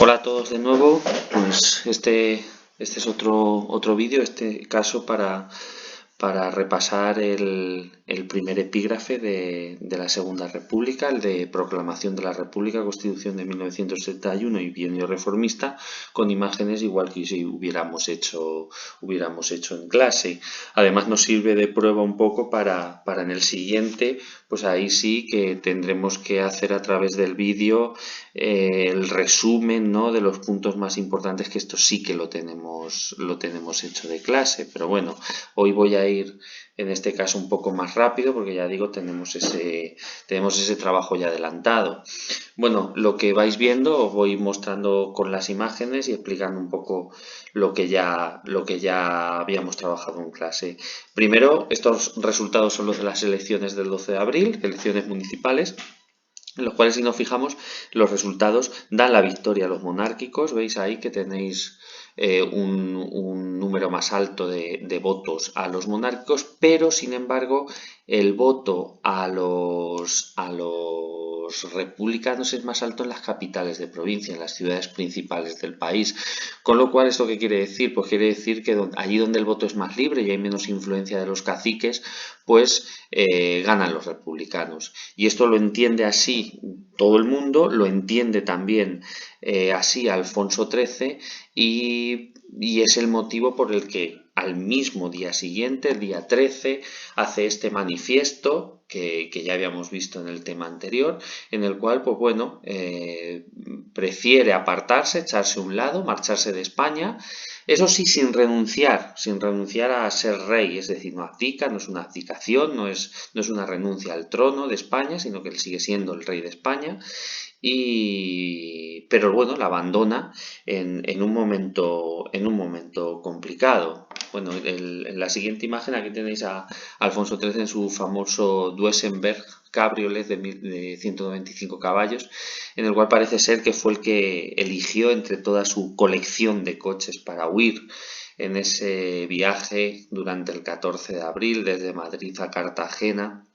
Hola a todos de nuevo, pues este es otro vídeo, este caso para repasar el primer epígrafe de la Segunda República, el de Proclamación de la República, Constitución de 1971 y Bienio Reformista, con imágenes igual que si hubiéramos hecho en clase. Además nos sirve de prueba un poco para en el siguiente, pues ahí sí que tendremos que hacer a través del vídeo el resumen, ¿no?, de los puntos más importantes, que esto sí que lo tenemos hecho de clase, pero bueno, hoy voy a ir en este caso un poco más rápido porque ya digo, tenemos ese trabajo ya adelantado. Bueno, lo que vais viendo os voy mostrando con las imágenes y explicando un poco lo que ya habíamos trabajado en clase. Primero, estos resultados son los de las elecciones del 12 de abril, elecciones municipales, en los cuales, si nos fijamos, los resultados dan la victoria a los monárquicos. Veis ahí que tenéis un número más alto de votos a los monárquicos, pero sin embargo el voto a los republicanos es más alto en las capitales de provincia, en las ciudades principales del país. Con lo cual, ¿esto qué quiere decir? Pues quiere decir que allí donde el voto es más libre y hay menos influencia de los caciques, pues ganan los republicanos. Y esto lo entiende así todo el mundo, lo entiende también así Alfonso XIII, y es el motivo por el que al mismo día siguiente, el día 13, hace este manifiesto que ya habíamos visto en el tema anterior, en el cual, pues bueno, prefiere apartarse, echarse a un lado, marcharse de España. Eso sí, sin renunciar a ser rey, es decir, no abdica, no es una abdicación, no es una renuncia al trono de España, sino que él sigue siendo el rey de España. Pero bueno, la abandona en un momento complicado. Bueno, en la siguiente imagen aquí tenéis a Alfonso XIII en su famoso Duesenberg Cabriolet de 195 caballos, en el cual parece ser que fue el que eligió entre toda su colección de coches para huir en ese viaje durante el 14 de abril desde Madrid a Cartagena.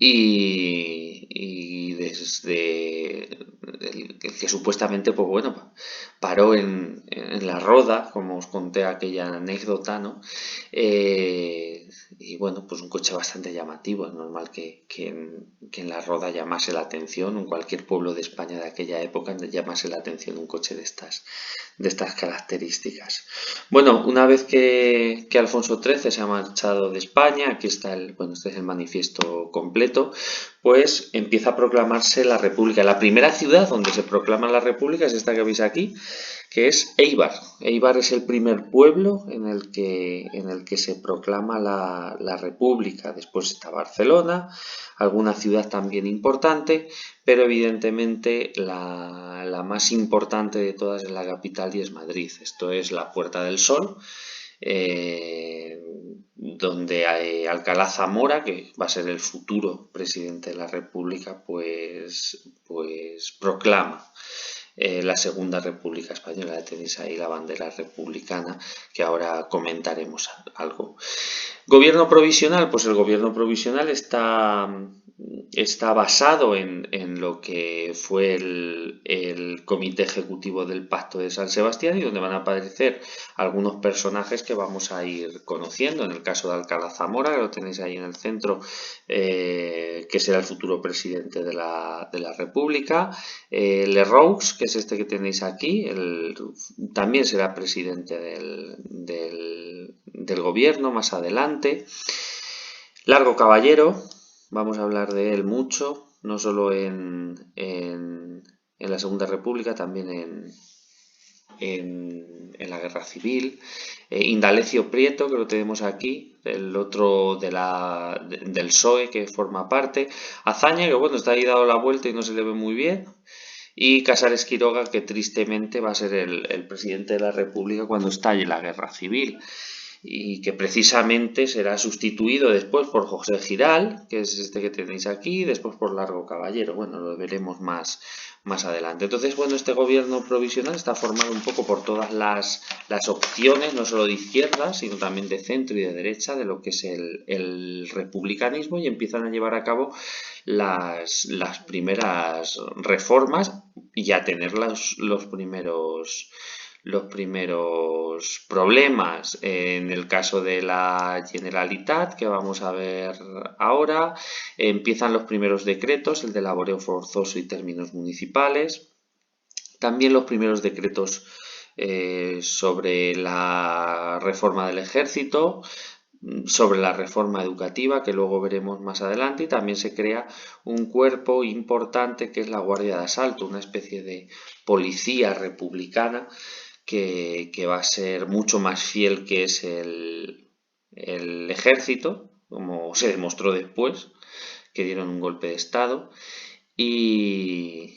Y desde el que supuestamente, pues bueno, paró en la Roda, como os conté aquella anécdota, ¿no? Y bueno, pues un coche bastante llamativo. Es normal que en la Roda llamase la atención, en cualquier pueblo de España de aquella época llamase la atención un coche de estas características. Bueno, una vez que Alfonso XIII se ha marchado de España, aquí está este es el manifiesto completo, pues empieza a proclamarse la República. La primera ciudad donde se proclama la República es esta que veis aquí, que es Éibar. Éibar es el primer pueblo en el que se proclama la República. Después está Barcelona, alguna ciudad también importante, pero evidentemente la más importante de todas es la capital y es Madrid. Esto es la Puerta del Sol, donde Alcalá Zamora, que va a ser el futuro presidente de la República, pues proclama la Segunda República Española. Tenéis ahí la bandera republicana, que ahora comentaremos algo. Gobierno provisional, pues el gobierno provisional está basado en lo que fue el Comité Ejecutivo del Pacto de San Sebastián, y donde van a aparecer algunos personajes que vamos a ir conociendo. En el caso de Alcalá Zamora, que lo tenéis ahí en el centro, que será el futuro presidente de la República. Lerroux, que es este que tenéis aquí, también será presidente del gobierno más adelante. Largo Caballero, vamos a hablar de él mucho, no solo en la Segunda República, también en la Guerra Civil. Indalecio Prieto, que lo tenemos aquí, el otro del PSOE, que forma parte. Azaña, que bueno, está ahí dado la vuelta y no se le ve muy bien. Y Casares Quiroga, que tristemente va a ser el presidente de la República cuando estalle la Guerra Civil, y que precisamente será sustituido después por José Giral, que es este que tenéis aquí, y después por Largo Caballero. Bueno, lo veremos más adelante. Entonces, bueno, este gobierno provisional está formado un poco por todas las opciones, no solo de izquierda, sino también de centro y de derecha, de lo que es el republicanismo, y empiezan a llevar a cabo las primeras reformas ya tener los primeros problemas. En el caso de la Generalitat, que vamos a ver ahora, empiezan los primeros decretos, el de laboreo forzoso y términos municipales. También los primeros decretos sobre la reforma del ejército, sobre la reforma educativa, que luego veremos más adelante, y también se crea un cuerpo importante que es la Guardia de Asalto, una especie de policía republicana que va a ser mucho más fiel que es el ejército, como se demostró después, que dieron un golpe de estado, y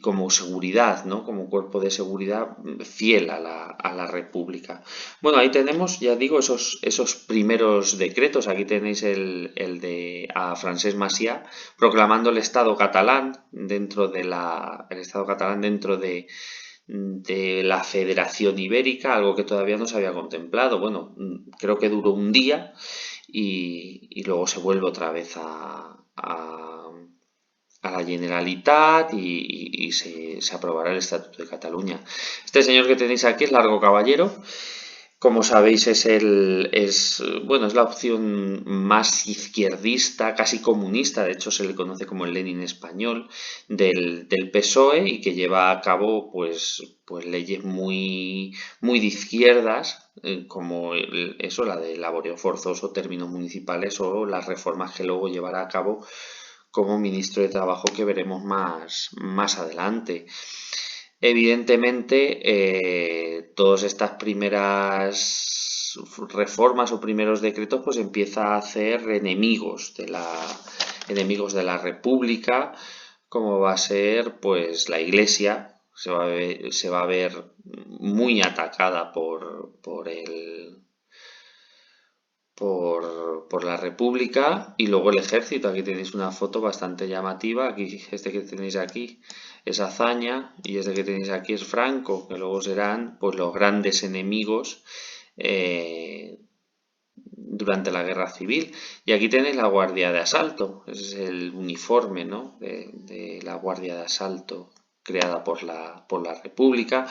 como seguridad, ¿no? Como cuerpo de seguridad fiel a la República. Bueno, ahí tenemos, ya digo, esos primeros decretos. Aquí tenéis el de a Francesc Macià proclamando el Estado catalán dentro de la Federación Ibérica, algo que todavía no se había contemplado. Bueno, creo que duró un día y luego se vuelve otra vez a la Generalitat y se aprobará el Estatuto de Cataluña. Este señor que tenéis aquí es Largo Caballero. Como sabéis, es la opción más izquierdista, casi comunista, de hecho se le conoce como el Lenin español, del PSOE, y que lleva a cabo pues leyes muy de izquierdas, como la de laboreo forzoso, términos municipales, o las reformas que luego llevará a cabo como ministro de Trabajo, que veremos más adelante. Evidentemente, todas estas primeras reformas o primeros decretos pues empieza a hacer enemigos de la República, como va a ser pues la Iglesia. Se va a ver muy atacada por la República, y luego el ejército. Aquí tenéis una foto bastante llamativa. Aquí, este que tenéis aquí es Azaña, y este que tenéis aquí es Franco, que luego serán pues los grandes enemigos durante la Guerra Civil. Y aquí tenéis la Guardia de Asalto. Ese es el uniforme, ¿no?, de la Guardia de Asalto creada por la República.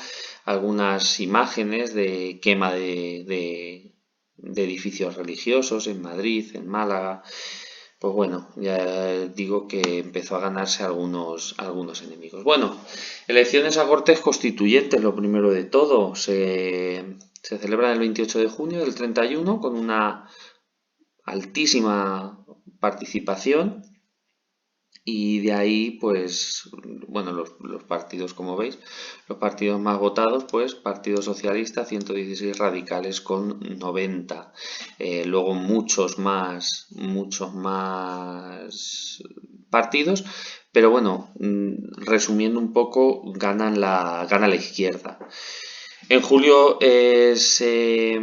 Algunas imágenes de quema de edificios religiosos en Madrid, en Málaga. Pues bueno, ya digo que empezó a ganarse algunos enemigos. Bueno, elecciones a Cortes Constituyentes, lo primero de todo. Se celebran el 28 de junio del 31 con una altísima participación. Y de ahí, pues, bueno, los partidos, como veis, los partidos más votados, pues, Partido Socialista, 116, radicales con 90. Luego muchos más partidos, pero bueno, resumiendo un poco, gana la izquierda. En julio se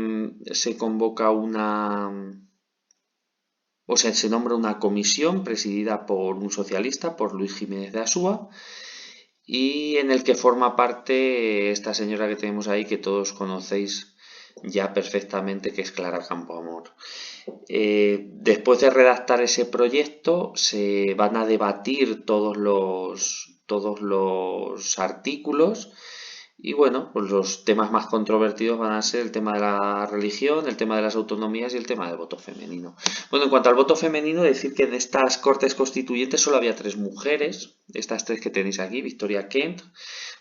convoca se nombra una comisión presidida por un socialista, por Luis Jiménez de Asúa, y en el que forma parte esta señora que tenemos ahí, que todos conocéis ya perfectamente, que es Clara Campoamor. Después de redactar ese proyecto, se van a debatir todos los artículos. Y bueno, pues los temas más controvertidos van a ser el tema de la religión, el tema de las autonomías y el tema del voto femenino. Bueno, en cuanto al voto femenino, decir que en estas Cortes Constituyentes solo había 3 mujeres, estas 3 que tenéis aquí: Victoria Kent,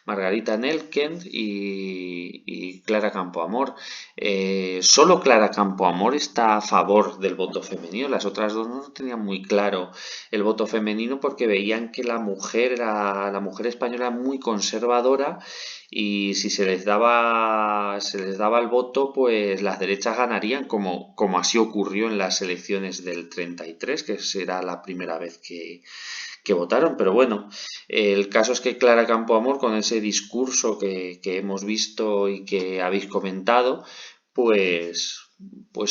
Margarita Nelkent y Clara Campoamor. Solo Clara Campoamor está a favor del voto femenino. Las otras dos no tenían muy claro el voto femenino, porque veían que la mujer española era muy conservadora, y si se les daba el voto, pues las derechas ganarían, como así ocurrió en las elecciones del 33, que será la primera vez que votaron. Pero bueno, el caso es que Clara Campoamor, con ese discurso que hemos visto y que habéis comentado, pues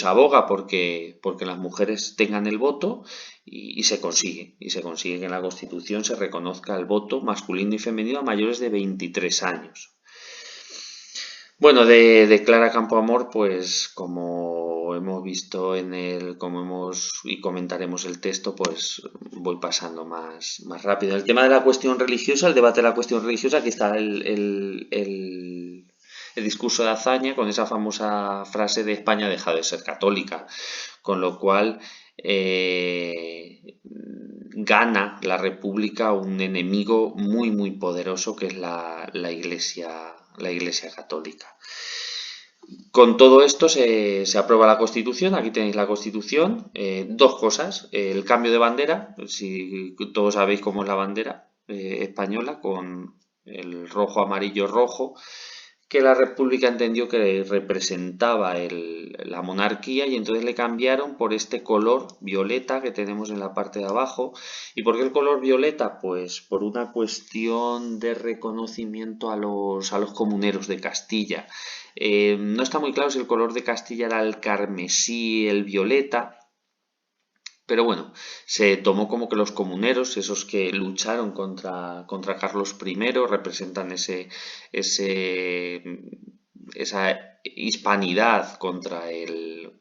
aboga porque las mujeres tengan el voto, y se consigue que en la Constitución se reconozca el voto masculino y femenino a mayores de 23 años. Bueno, de Clara Campoamor, pues como hemos visto como hemos y comentaremos el texto, pues voy pasando más rápido. El tema de la cuestión religiosa, el debate de la cuestión religiosa, aquí está el discurso de Azaña con esa famosa frase de España ha dejado de ser católica, con lo cual gana la República un enemigo muy poderoso que es la Iglesia Católica. Con todo esto se aprueba la Constitución, aquí tenéis la Constitución, dos cosas, el cambio de bandera, si todos sabéis cómo es la bandera española, con el rojo, amarillo, rojo, que la República entendió que representaba la monarquía y entonces le cambiaron por este color violeta que tenemos en la parte de abajo. ¿Y por qué el color violeta? Pues por una cuestión de reconocimiento a los comuneros de Castilla. No está muy claro si el color de Castilla era el carmesí, el violeta, pero bueno, se tomó como que los comuneros, esos que lucharon contra Carlos I, representan esa hispanidad contra el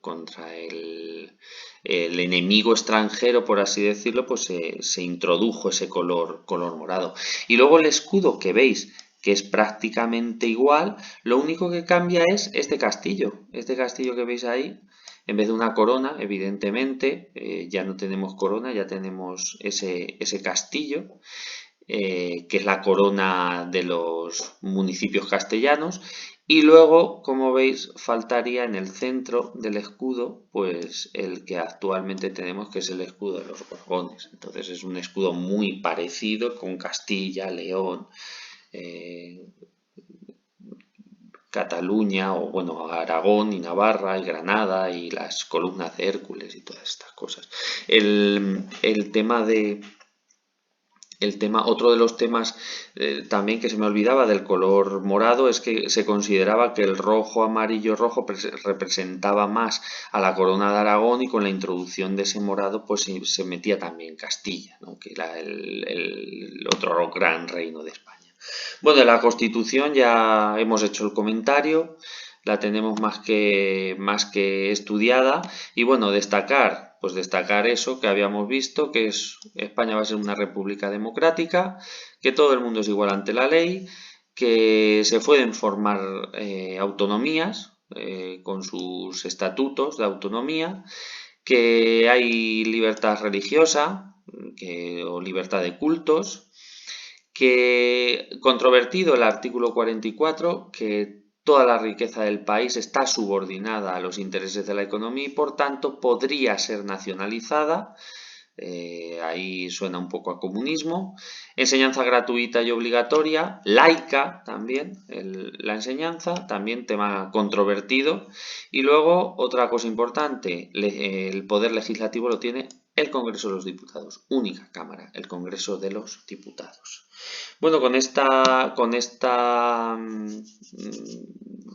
enemigo extranjero, por así decirlo, pues se introdujo ese color morado. Y luego el escudo que veis, que es prácticamente igual, lo único que cambia es este castillo que veis ahí. En vez de una corona, evidentemente, ya no tenemos corona, ya tenemos ese castillo, que es la corona de los municipios castellanos. Y luego, como veis, faltaría en el centro del escudo, pues el que actualmente tenemos, que es el escudo de los Borbones. Entonces es un escudo muy parecido con Castilla, León, eh, Cataluña o bueno, Aragón y Navarra y Granada y las columnas de Hércules y todas estas cosas. El tema otro de los temas también que se me olvidaba del color morado es que se consideraba que el rojo, amarillo, rojo representaba más a la corona de Aragón y con la introducción de ese morado pues se metía también Castilla, ¿no? Que era el otro gran reino de España. Bueno, de la Constitución ya hemos hecho el comentario, la tenemos más que estudiada y bueno, pues destacar eso que habíamos visto, que es España va a ser una república democrática, que todo el mundo es igual ante la ley, que se pueden formar autonomías con sus estatutos de autonomía, que hay libertad religiosa o libertad de cultos, que controvertido el artículo 44, que toda la riqueza del país está subordinada a los intereses de la economía y por tanto podría ser nacionalizada. Ahí suena un poco a comunismo. Enseñanza gratuita y obligatoria, laica también, la enseñanza, también tema controvertido. Y luego, otra cosa importante, el poder legislativo lo tiene el Congreso de los Diputados, única cámara, el Congreso de los Diputados. Bueno, con esta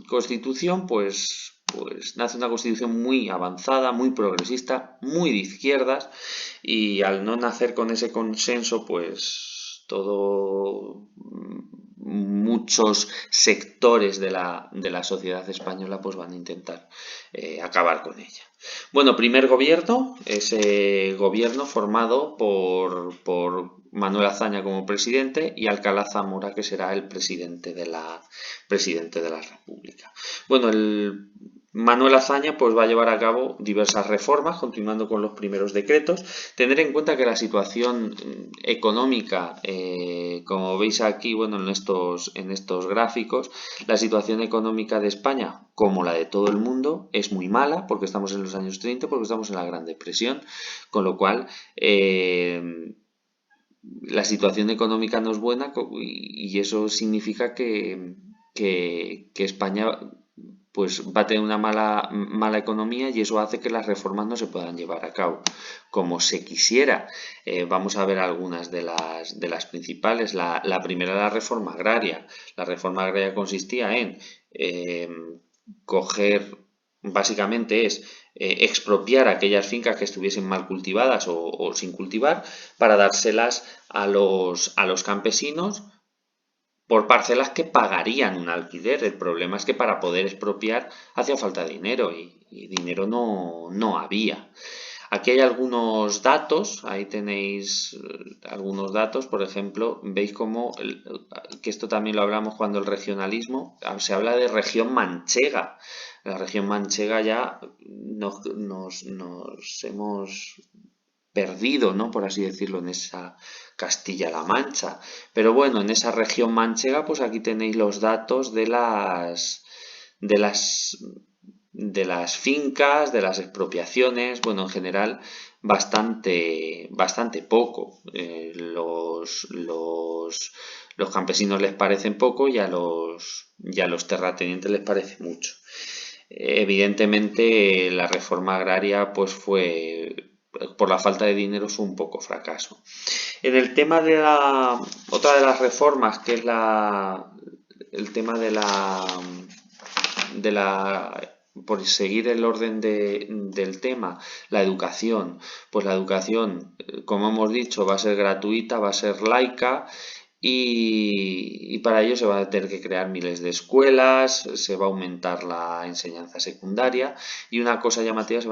constitución, pues nace una constitución muy avanzada, muy progresista, muy de izquierdas, y al no nacer con ese consenso, pues muchos sectores de la sociedad española pues van a intentar acabar con ella. Bueno, primer gobierno, ese gobierno formado por Manuel Azaña como presidente y Alcalá Zamora, que será el presidente de la República. Bueno, Manuel Azaña pues va a llevar a cabo diversas reformas, continuando con los primeros decretos. Tener en cuenta que la situación económica, como veis aquí, bueno, en estos gráficos, la situación económica de España, como la de todo el mundo, es muy mala, porque estamos en los años 30, porque estamos en la Gran Depresión, con lo cual la situación económica no es buena y eso significa que España pues va a tener una mala economía y eso hace que las reformas no se puedan llevar a cabo como se quisiera. Vamos a ver algunas de las principales. La primera, la reforma agraria. La reforma agraria consistía en coger, básicamente es expropiar aquellas fincas que estuviesen mal cultivadas o sin cultivar para dárselas a los campesinos por parcelas que pagarían un alquiler. El problema es que para poder expropiar hacía falta dinero y dinero no había. Aquí hay algunos datos, ahí tenéis algunos datos, por ejemplo, veis cómo, que esto también lo hablamos cuando el regionalismo, se habla de región manchega. La región manchega ya nos hemos perdido, ¿no? Por así decirlo, en esa Castilla-La Mancha. Pero bueno, en esa región manchega, pues aquí tenéis los datos de las de las fincas, de las expropiaciones, bueno, en general bastante poco. Los campesinos les parecen poco y a los terratenientes les parece mucho. Evidentemente la reforma agraria pues fue, por la falta de dinero, fue un poco fracaso. En el tema de otra de las reformas, que es el tema por seguir el orden del tema, la educación. Pues la educación, como hemos dicho, va a ser gratuita, va a ser laica y para ello se van a tener que crear miles de escuelas, se va a aumentar la enseñanza secundaria y una cosa llamativa, se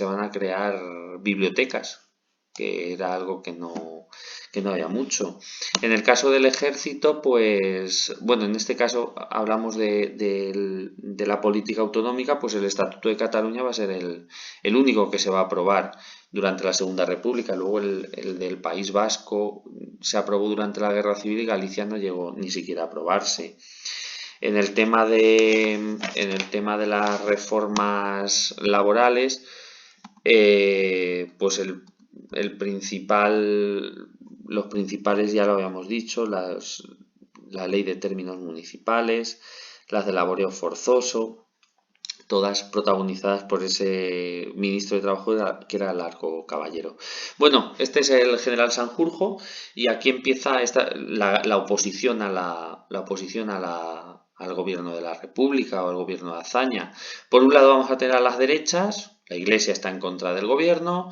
van a crear bibliotecas, que era algo que no había mucho. En el caso del ejército, pues, bueno, en este caso hablamos de la política autonómica, pues el Estatuto de Cataluña va a ser el único que se va a aprobar durante la Segunda República. Luego el del País Vasco se aprobó durante la Guerra Civil y Galicia no llegó ni siquiera a aprobarse. En el tema de las reformas laborales, pues el principal, los principales ya lo habíamos dicho, la ley de términos municipales, las de laboreo forzoso, todas protagonizadas por ese ministro de Trabajo que era Largo Caballero. Bueno, este es el general Sanjurjo y aquí empieza la oposición al gobierno de la República o al gobierno de Azaña. Por un lado vamos a tener a las derechas, la Iglesia está en contra del gobierno,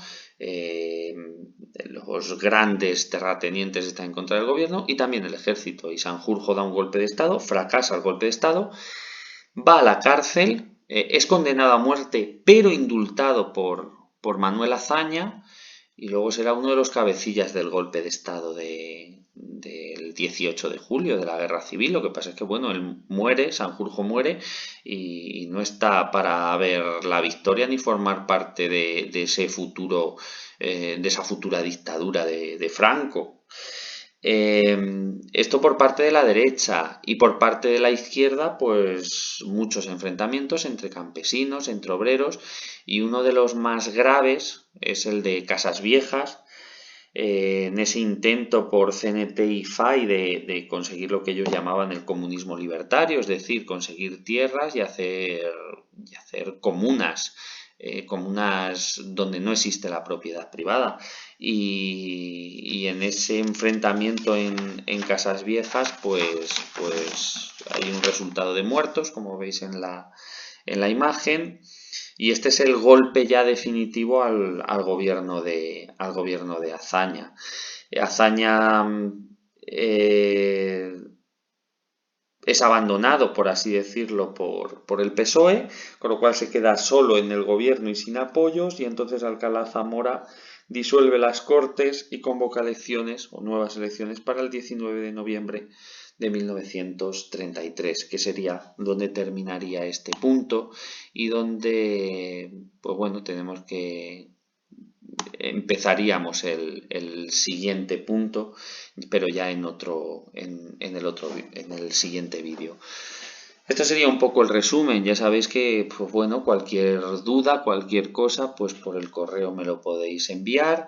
los grandes terratenientes están en contra del gobierno y también el ejército. Y Sanjurjo da un golpe de Estado, fracasa el golpe de Estado, va a la cárcel, es condenado a muerte, pero indultado por Manuel Azaña, y luego será uno de los cabecillas del golpe de Estado del 18 de julio, de la Guerra Civil. Lo que pasa es que, bueno, él muere, Sanjurjo muere, y no está para ver la victoria ni formar parte de ese futuro, de esa futura dictadura de Franco. Esto por parte de la derecha y por parte de la izquierda, pues muchos enfrentamientos entre campesinos, entre obreros y uno de los más graves es el de Casas Viejas, en ese intento por CNT y FAI de conseguir lo que ellos llamaban el comunismo libertario, es decir, conseguir tierras y hacer comunas, comunas donde no existe la propiedad privada. Y en ese enfrentamiento en Casas Viejas, pues hay un resultado de muertos, como veis en la imagen. Y este es el golpe ya definitivo al gobierno de Azaña. Azaña es abandonado, por así decirlo, por el PSOE, con lo cual se queda solo en el gobierno y sin apoyos, y entonces Alcalá Zamora disuelve las Cortes y convoca elecciones o nuevas elecciones para el 19 de noviembre de 1933, que sería donde terminaría este punto y donde, pues bueno, tenemos que empezaríamos el siguiente punto, pero ya en el siguiente vídeo. Esto sería un poco el resumen. Ya sabéis que, pues bueno, cualquier duda, cualquier cosa, pues por el correo me lo podéis enviar.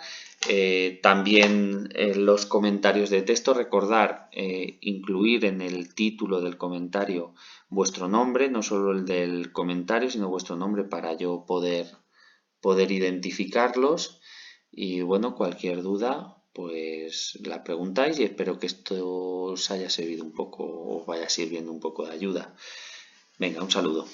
También los comentarios de texto, recordar incluir en el título del comentario vuestro nombre, no solo el del comentario, sino vuestro nombre para yo poder identificarlos. Y bueno, cualquier duda, pues la preguntáis y espero que esto os haya servido un poco, os vaya sirviendo un poco de ayuda. Venga, un saludo.